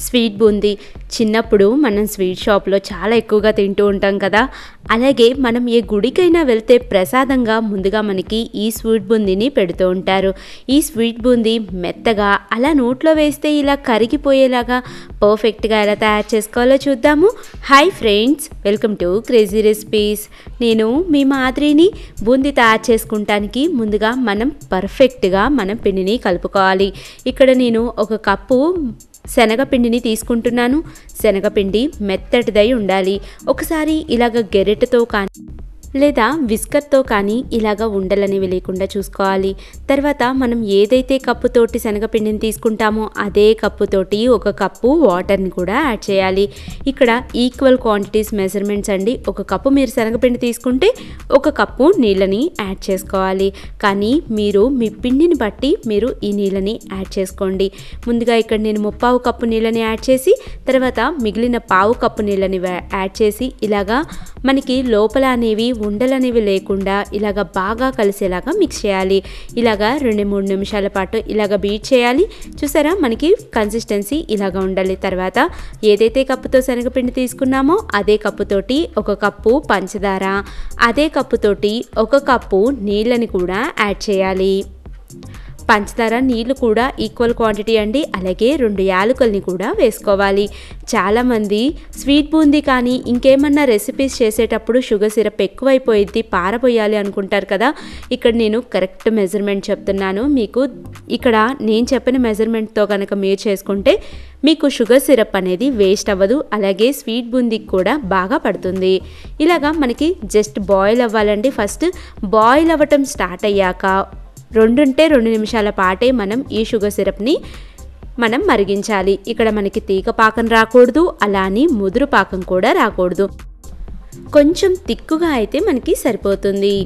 Sweet boondi చిన్నప్పుడు మనం sweet షాప్లో చాలా ఎక్కువగా తింటూ ఉంటాం కదా. అలాగే మనం ఏ గుడికైనా వెళ్తే ప్రసాదంగా ముందుగా మనకి ఈ స్వీట్ బూందీని పెడుతూ ఉంటారు. ఈ స్వీట్ బూందీ మెత్తగా అలా నోట్లో వేస్తే ఇలా కరిగిపోయేలాగా పర్ఫెక్ట్గా ఎలా తయారు చేసుకోవాలో చూద్దాము. Hi friends, welcome to crazy recipes. నేను మీ మాదిరిని. బూందీ తయారు చేసుకుంటానికి ముందుగా మనం పర్ఫెక్ట్గా మనం పిండిని కలుపుకోవాలి. ఇక్కడ నేను ఒక కప్పు శనగపిండిని తీసుకుంటున్నాను. శనగపిండి మెత్తటిదై ఉండాలి. ఒకసారి ఇలాగ గెరెటతో కానీ లేదా విస్కర్తో కానీ ఇలాగ ఉండలనేవి లేకుండా చూసుకోవాలి. తర్వాత మనం ఏదైతే కప్పుతోటి శనగపిండిని తీసుకుంటామో అదే కప్పుతోటి ఒక కప్పు వాటర్ని కూడా యాడ్ చేయాలి. ఇక్కడ ఈక్వల్ క్వాంటిటీస్ మెజర్మెంట్స్ అండి. ఒక కప్పు మీరు శనగపిండి తీసుకుంటే ఒక కప్పు నీళ్ళని యాడ్ చేసుకోవాలి. కానీ మీరు మీ పిండిని బట్టి మీరు ఈ నీళ్ళని యాడ్ చేసుకోండి. ముందుగా ఇక్కడ నేను 3/4 కప్పు నీళ్ళని యాడ్ చేసి తర్వాత మిగిలిన 1/4 కప్పు నీళ్ళని యాడ్ చేసి ఇలాగా మనకి లోపల అనేవి ఉండలు అనేవి లేకుండా ఇలాగ బాగా కలిసేలాగా మిక్స్ చేయాలి. ఇలాగా 2-3 నిమిషాల పాటు ఇలాగ బీట్ చేయాలి. చూసారా, మనకి కన్సిస్టెన్సీ ఇలాగ ఉండాలి. తర్వాత ఏదైతే కప్పుతో శనగపిండి తీసుకున్నామో అదే కప్పుతోటి ఒక కప్పు పంచదార, అదే కప్పుతోటి ఒక కప్పు నీళ్ళని కూడా యాడ్ చేయాలి. పంచదార నీళ్ళు కూడా ఈక్వల్ క్వాంటిటీ అండి. అలాగే 2 యాలకుల్ని కూడా వేసుకోవాలి. చాలామంది స్వీట్ బూందీ కానీ ఇంకేమన్నా రెసిపీస్ చేసేటప్పుడు షుగర్ సిరప్ ఎక్కువైపోయింది, పారబోయాలి అనుకుంటారు కదా. ఇక్కడ నేను కరెక్ట్ మెజర్మెంట్ చెప్తున్నాను మీకు. ఇక్కడ నేను చెప్పిన మెజర్మెంట్తో కనుక మీరు చేసుకుంటే మీకు షుగర్ సిరప్ అనేది వేస్ట్ అవ్వదు. అలాగే స్వీట్ బూందీకి కూడా బాగా పడుతుంది. ఇలాగా మనకి జస్ట్ బాయిల్ అవ్వాలండి. ఫస్ట్ బాయిల్ అవ్వటం స్టార్ట్ అయ్యాక 2 నిమిషాల పాటే మనం ఈ షుగర్ సిరప్ని మనం మరిగించాలి. ఇక్కడ మనకి తీగ పాకం రాకూడదు, అలానే ముదురు పాకం కూడా రాకూడదు. కొంచెం తిక్కుగా అయితే మనకి సరిపోతుంది.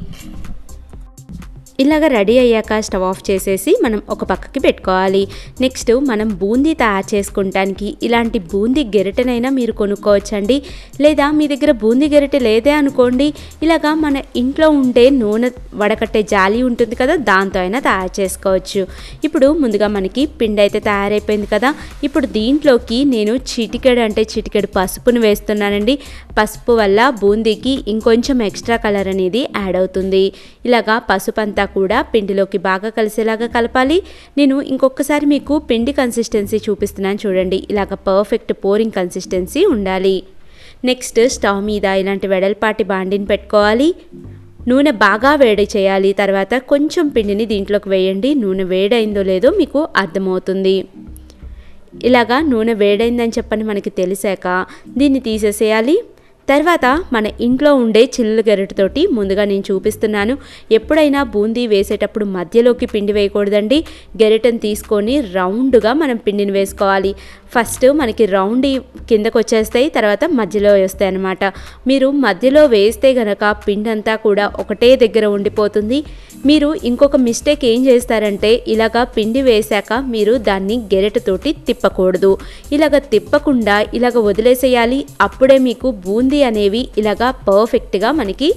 ఇలాగ రెడీ అయ్యాక స్టవ్ ఆఫ్ చేసేసి మనం ఒక పక్కకి పెట్టుకోవాలి. నెక్స్ట్ మనం బూందీ తయారు చేసుకుంటానికి ఇలాంటి బూందీ గెరిటెనైనా మీరు కొనుక్కోవచ్చండి. లేదా మీ దగ్గర బూందీ గెరిటె లేదే అనుకోండి, ఇలాగా మన ఇంట్లో ఉండే నూనె వడకట్టే జాలి ఉంటుంది కదా, దాంతో అయినా తయారు చేసుకోవచ్చు. ఇప్పుడు ముందుగా మనకి పిండి అయితే తయారైపోయింది కదా. ఇప్పుడు దీంట్లోకి నేను చిటికెడు పసుపును వేస్తున్నానండి. పసుపు వల్ల బూందీకి ఇంకొంచెం ఎక్స్ట్రా కలర్ అనేది యాడ్ అవుతుంది. ఇలాగా పసుపు అంతా కూడా పిండిలోకి బాగా కలిసేలాగా కలపాలి. నేను ఇంకొకసారి మీకు పిండి కన్సిస్టెన్సీ చూపిస్తున్నాను చూడండి. ఇలాగ పర్ఫెక్ట్ పోరింగ్ కన్సిస్టెన్సీ ఉండాలి. నెక్స్ట్ స్టవ్ మీద ఇలాంటి వెడల్పాటి బాండిని పెట్టుకోవాలి. నూనె బాగా వేడి చేయాలి. తర్వాత కొంచెం పిండిని దీంట్లోకి వేయండి. నూనె వేడైందో లేదో మీకు అర్థమవుతుంది. ఇలాగా నూనె వేడైందని చెప్పని మనకి తెలిసాక దీన్ని తీసేసేయాలి. తర్వాత మన ఇంట్లో ఉండే చిల్లు గెరటితోటి ముందుగా నేను చూపిస్తున్నాను. ఎప్పుడైనా బూందీ వేసేటప్పుడు మధ్యలోకి పిండి వేయకూడదండి. గెరటను తీసుకొని రౌండ్గా మనం పిండిని వేసుకోవాలి. ఫస్ట్ మనకి రౌండ్ కిందకు వచ్చేస్తాయి, తర్వాత మధ్యలో వేస్తాయి అన్నమాట. మీరు మధ్యలో వేస్తే గనక పిండి అంతా కూడా ఒకటే దగ్గర ఉండిపోతుంది. మీరు ఇంకొక మిస్టేక్ ఏం చేస్తారంటే ఇలాగ పిండి వేశాక మీరు దాన్ని గెరటతోటి తిప్పకూడదు. ఇలాగ తిప్పకుండా ఇలాగ వదిలేసేయాలి. అప్పుడే మీకు బూందీ అనేవి ఇలాగా పర్ఫెక్ట్గా మనకి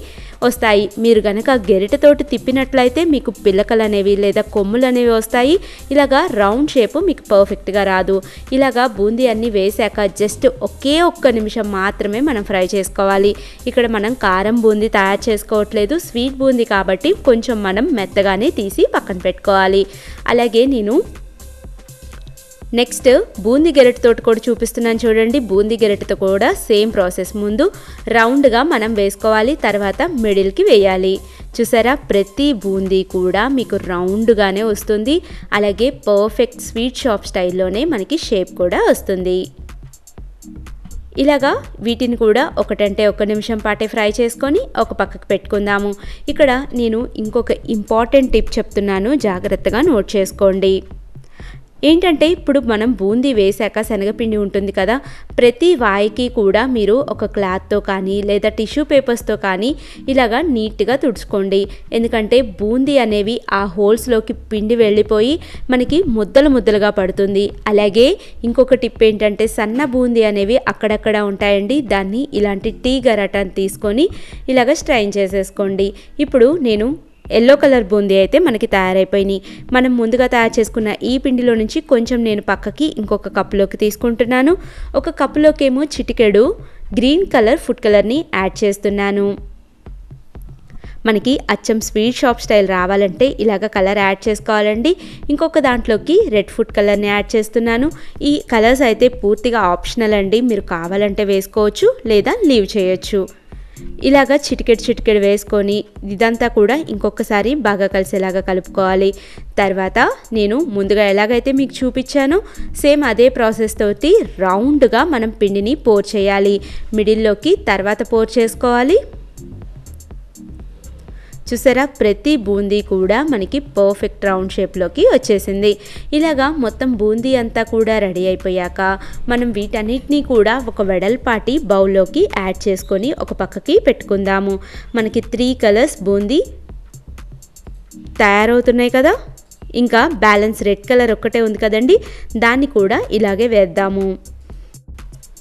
వస్తాయి. మీరు గనక గెరిటతోటి తిప్పినట్లయితే మీకు పిల్లకలు అనేవి లేదా కొమ్ములు అనేవి వస్తాయి. ఇలాగా రౌండ్ షేప్ మీకు పర్ఫెక్ట్గా రాదు. ఇలాగా బూందీ అన్నీ వేసాక జస్ట్ ఒకే ఒక్క నిమిషం మాత్రమే మనం ఫ్రై చేసుకోవాలి. ఇక్కడ మనం కారం బూందీ తయారు చేసుకోవట్లేదు, స్వీట్ బూందీ కాబట్టి కొంచెం మనం మెత్తగానే తీసి పక్కన పెట్టుకోవాలి. అలాగే నేను నెక్స్ట్ బూందీ గెరటితోటి కూడా చూపిస్తున్నాను చూడండి. బూందీ గెరటితో కూడా సేమ్ ప్రాసెస్. ముందు రౌండ్గా మనం వేసుకోవాలి, తర్వాత మిడిల్కి వేయాలి. చూసారా, ప్రతి బూందీ కూడా మీకు రౌండ్గానే వస్తుంది. అలాగే పర్ఫెక్ట్ స్వీట్ షాప్ స్టైల్లోనే మనకి షేప్ కూడా వస్తుంది. ఇలాగా వీటిని కూడా 1 నిమిషం పాటే ఫ్రై చేసుకొని ఒక పక్కకు పెట్టుకుందాము. ఇక్కడ నేను ఇంకొక ఇంపార్టెంట్ టిప్ చెప్తున్నాను, జాగ్రత్తగా నోట్ చేసుకోండి. ఏంటంటే ఇప్పుడు మనం బూందీ వేశాక శనగపిండి ఉంటుంది కదా, ప్రతి వాయికి కూడా మీరు ఒక క్లాత్తో కానీ లేదా టిష్యూ పేపర్స్తో కానీ ఇలాగా నీట్గా తుడుచుకోండి. ఎందుకంటే బూందీ అనేవి ఆ హోల్స్లోకి పిండి వెళ్ళిపోయి మనకి ముద్దలుగా పడుతుంది. అలాగే ఇంకొక టిప్ ఏంటంటే సన్న బూందీ అనేవి అక్కడక్కడ ఉంటాయండి. దాన్ని ఇలాంటి టీ గరాటాన్ని తీసుకొని ఇలాగ స్ట్రైన్ చేసేసుకోండి. ఇప్పుడు నేను ఎల్లో కలర్ బూందీ అయితే మనకి తయారైపోయినాయి. మనం ముందుగా తయారు చేసుకున్న ఈ పిండిలో నుంచి కొంచెం నేను పక్కకి ఇంకొక కప్పులోకి తీసుకుంటున్నాను. ఒక కప్పులోకేమో చిటికెడు గ్రీన్ కలర్ ఫుడ్ కలర్ని యాడ్ చేస్తున్నాను. మనకి అచ్చం స్వీట్ షాప్ స్టైల్ రావాలంటే ఇలాగ కలర్ యాడ్ చేసుకోవాలండి. ఇంకొక దాంట్లోకి రెడ్ ఫుడ్ కలర్ని యాడ్ చేస్తున్నాను. ఈ కలర్స్ అయితే పూర్తిగా ఆప్షనల్ అండి, మీరు కావాలంటే వేసుకోవచ్చు లేదా లీవ్ చేయొచ్చు. ఇలాగ చిటికెడు వేసుకొని ఇదంతా కూడా ఇంకొకసారి బాగా కలిసేలాగా కలుపుకోవాలి. తర్వాత నేను ముందుగా ఎలాగైతే మీకు చూపించానో సేమ్ అదే ప్రాసెస్ తోటి రౌండ్గా మనం పిండిని పోర్ చేయాలి. మిడిల్లోకి తర్వాత పోర్ చేసుకోవాలి. చూసారా, ప్రతి బూందీ కూడా మనకి పర్ఫెక్ట్ రౌండ్ షేప్లోకి వచ్చేసింది. ఇలాగా మొత్తం బూందీ అంతా కూడా రెడీ అయిపోయాక మనం వీటన్నిటినీ కూడా ఒక వెడల్పాటి బౌల్లోకి యాడ్ చేసుకొని ఒక పక్కకి పెట్టుకుందాము. మనకి 3 కలర్స్ బూందీ తయారవుతున్నాయి కదా. ఇంకా బ్యాలెన్స్ రెడ్ కలర్ ఒక్కటే ఉంది కదండి, దాన్ని కూడా ఇలాగే వేద్దాము.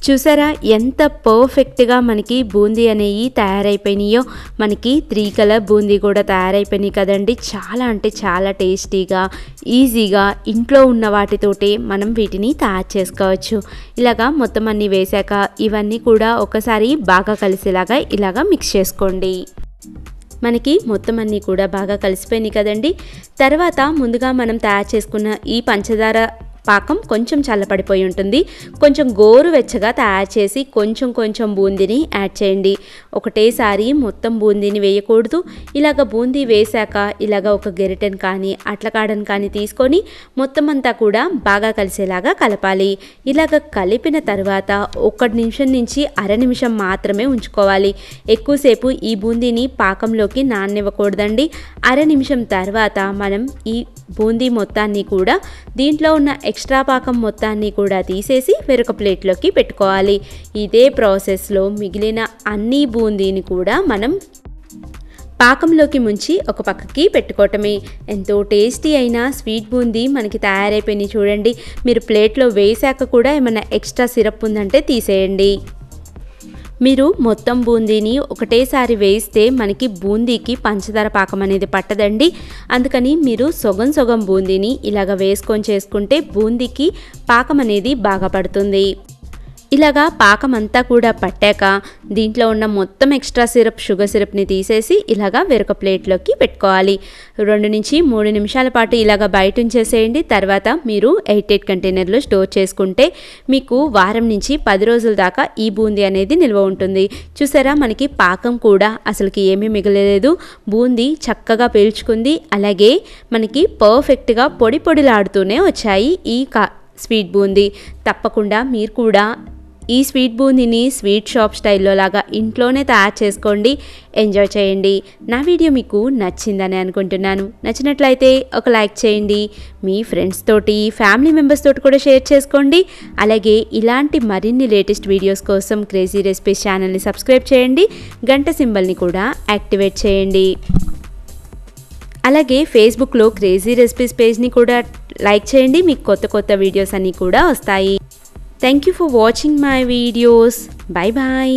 చూసారా ఎంత పర్ఫెక్ట్గా మనకి బూందీ అనేవి తయారైపోయినాయో. మనకి 3 కలర్ బూందీ కూడా తయారైపోయినాయి కదండి. చాలా అంటే చాలా టేస్టీగా ఈజీగా ఇంట్లో ఉన్న వాటితోటే మనం వీటిని తయారు చేసుకోవచ్చు. ఇలాగా మొత్తం అన్నీ వేశాక ఇవన్నీ కూడా ఒకసారి బాగా కలిసేలాగా ఇలాగా మిక్స్ చేసుకోండి. మనకి మొత్తం అన్నీ కూడా బాగా కలిసిపోయినాయి కదండి. తర్వాత ముందుగా మనం తయారు చేసుకున్న ఈ పంచదార పాకం కొంచెం చల్లపడిపోయి ఉంటుంది. కొంచెం గోరువెచ్చగా తయారు చేసి కొంచెం బూందీని యాడ్ చేయండి. ఒకటేసారి మొత్తం బూందీని వేయకూడదు. ఇలాగ బూందీ వేశాక ఇలాగ ఒక గెరిటెన్ కానీ అట్లకాడను కానీ తీసుకొని మొత్తం అంతా కూడా బాగా కలిసేలాగా కలపాలి. ఇలాగ కలిపిన తర్వాత 1 నిమిషం నుంచి అర నిమిషం మాత్రమే ఉంచుకోవాలి. ఎక్కువసేపు ఈ బూందీని పాకంలోకి నాననివ్వకూడదండి. అర నిమిషం తర్వాత మనం ఈ బూందీ మొత్తాన్ని కూడా దీంట్లో ఉన్న ఎక్స్ట్రా పాకం మొత్తాన్ని కూడా తీసేసి వేరొక ప్లేట్లోకి పెట్టుకోవాలి. ఇదే ప్రాసెస్లో మిగిలిన అన్ని బూందీని కూడా మనం పాకంలోకి ముంచి ఒక పక్కకి పెట్టుకోవటమే. ఎంతో టేస్టీ అయిన స్వీట్ బూందీ మనకి తయారైపోయినాయి చూడండి. మీరు ప్లేట్లో వేసాక కూడా ఏమైనా ఎక్స్ట్రా సిరప్ ఉందంటే తీసేయండి. మీరు మొత్తం బూందీని ఒకటేసారి వేస్తే మనకి బూందీకి పంచదార పాకం అనేది పట్టదండి. అందుకని మీరు సగం బూందీని ఇలాగ వేసుకొని చేసుకుంటే బూందీకి పాకం అనేది బాగా పడుతుంది. ఇలాగా పాకం అంతా కూడా పట్టాక దీంట్లో ఉన్న మొత్తం ఎక్స్ట్రా షుగర్ సిరప్ని తీసేసి ఇలాగా వేరొక ప్లేట్లోకి పెట్టుకోవాలి. 2 నుంచి 3 నిమిషాల పాటు ఇలాగా బయట ఉంచేసేయండి. తర్వాత మీరు 88 కంటైనర్లో స్టోర్ చేసుకుంటే మీకు వారం నుంచి 10 రోజుల దాకా ఈ బూందీ అనేది నిల్వ ఉంటుంది. చూసారా, మనకి పాకం కూడా అసలుకి ఏమీ మిగలలేదు. బూందీ చక్కగా పీల్చుకుంది. అలాగే మనకి పర్ఫెక్ట్గా పొడిలాడుతూనే వచ్చాయి ఈ స్వీట్ బూందీ. తప్పకుండా మీరు కూడా ఈ స్వీట్ బూందీని స్వీట్ షాప్ స్టైల్లో లాగా ఇంట్లోనే తయారు చేసుకోండి, ఎంజాయ్ చేయండి. నా వీడియో మీకు నచ్చిందని అనుకుంటున్నాను. నచ్చినట్లయితే ఒక లైక్ చేయండి. మీ ఫ్రెండ్స్ తోటి ఫ్యామిలీ మెంబర్స్ తోటి కూడా షేర్ చేసుకోండి. అలాగే ఇలాంటి మరిన్ని లేటెస్ట్ వీడియోస్ కోసం క్రేజీ రెసిపీస్ ఛానల్ని సబ్స్క్రైబ్ చేయండి. గంట సింబల్ని కూడా యాక్టివేట్ చేయండి. అలాగే ఫేస్బుక్లో క్రేజీ రెసిపీస్ పేజ్ని కూడా లైక్ చేయండి. మీకు కొత్త వీడియోస్ అన్నీ కూడా వస్తాయి. Thank you for watching my videos. Bye bye.